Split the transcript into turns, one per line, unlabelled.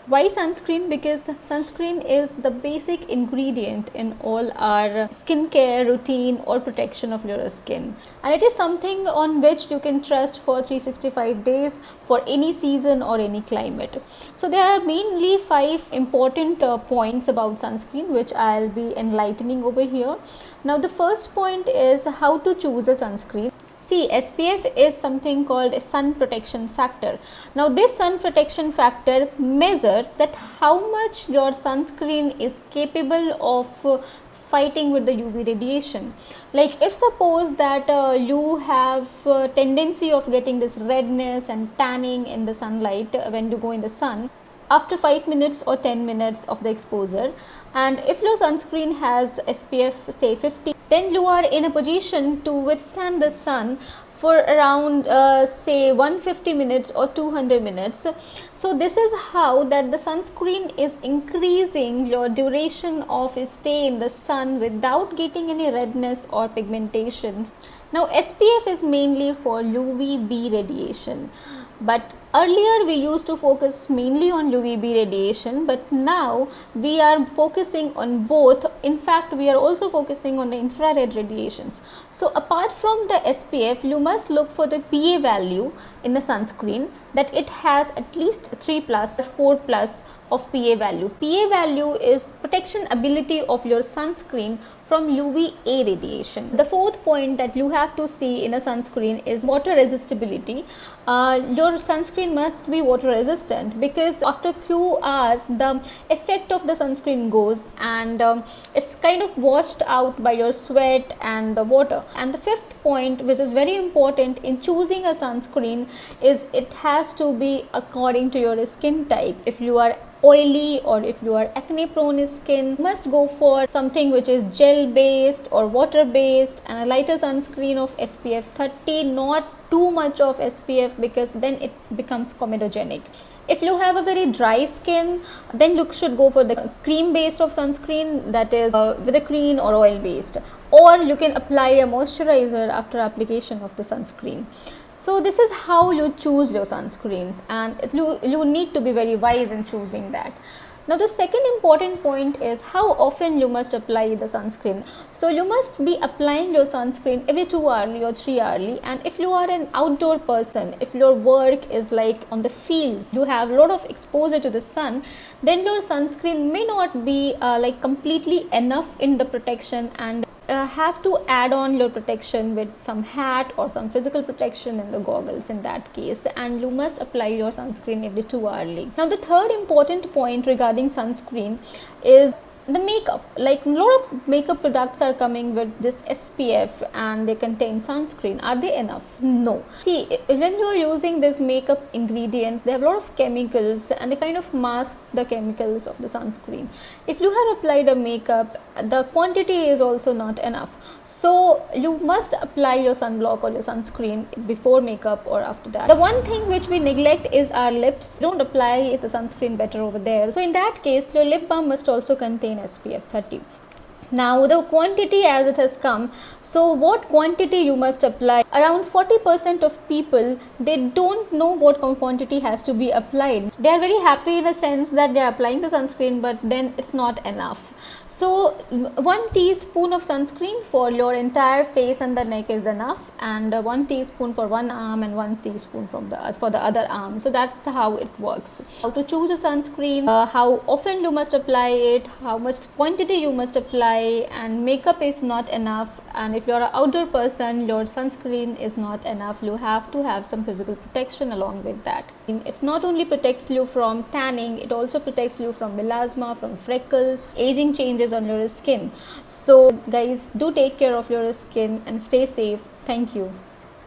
Why sunscreen? Because sunscreen is the basic ingredient in all our skincare routine or protection of your skin, and it is something on which you can trust for 365 days for any season or any climate. So there are mainly 5 important points about sunscreen which I'll be enlightening over here. Now the first point is how to choose a sunscreen. See, SPF is something called a sun protection factor. Now this sun protection factor measures that how much your sunscreen is capable of fighting with the UV radiation. Like if suppose that you have tendency of getting this redness and tanning in the sunlight when you go in the sun after 5 minutes or 10 minutes of the exposure, and if your sunscreen has SPF say 50, then you are in a position to withstand the sun for around say 150 minutes or 200 minutes. So this is how that the sunscreen is increasing your duration of stay in the sun without getting any redness or pigmentation. Now SPF is mainly for UVB radiation, but earlier we used to focus mainly on UVB radiation, but now we are focusing on both. In fact, we are also focusing on the infrared radiations. So apart from the SPF, you must look for the PA value in the sunscreen, that it has at least 3 plus or 4 plus of PA value. PA value is protection ability of your sunscreen from UVA radiation. The fourth point that you have to see in a sunscreen is water resistibility. Your sunscreen must be water resistant, because after few hours the effect of the sunscreen goes and it's kind of washed out by your sweat and the water. And the fifth point, which is very important in choosing a sunscreen, is it has to be according to your skin type. If you are oily or if you are acne prone skin, must go for something which is gel based or water based, and a lighter sunscreen of SPF 30, not too much of SPF, because then it becomes comedogenic. If you have a very dry skin, then you should go for the cream based of sunscreen, that is with a cream or oil based, or you can apply a moisturizer after application of the sunscreen. So this is how you choose your sunscreens, and you need to be very wise in choosing that. Now the second important point is how often you must apply the sunscreen. So you must be applying your sunscreen every 2 hourly or 3 hourly, and if you are an outdoor person, if your work is like on the fields, you have a lot of exposure to the sun, then your sunscreen may not be like completely enough in the protection, and have to add on your protection with some hat or some physical protection in the goggles in that case, and you must apply your sunscreen every 2 hourly. Now the third important point regarding sunscreen is the makeup. Like a lot of makeup products are coming with this SPF and they contain sunscreen. Are they enough? No. See, when you are using this makeup ingredients, they have a lot of chemicals and they kind of mask the chemicals of the sunscreen. If you have applied a makeup, the quantity is also not enough. So you must apply your sunblock or your sunscreen before makeup or after that. The one thing which we neglect is our lips. Don't apply the sunscreen better over there. So in that case, your lip balm must also contain SPF 30. Now the quantity as it has come, so what quantity you must apply? Around 40% of people, they don't know what quantity has to be applied. They are very happy in a sense that they are applying the sunscreen, but then it's not enough. So 1 teaspoon of sunscreen for your entire face and the neck is enough, and 1 teaspoon for one arm and 1 teaspoon for the other arm. So that's how it works. How to choose a sunscreen, how often you must apply it, how much quantity you must apply, and makeup is not enough. And if you're an outdoor person, your sunscreen is not enough. You have to have some physical protection along with that. It not only protects you from tanning, it also protects you from melasma, from freckles, aging changes on your skin. So guys, do take care of your skin and stay safe. Thank you.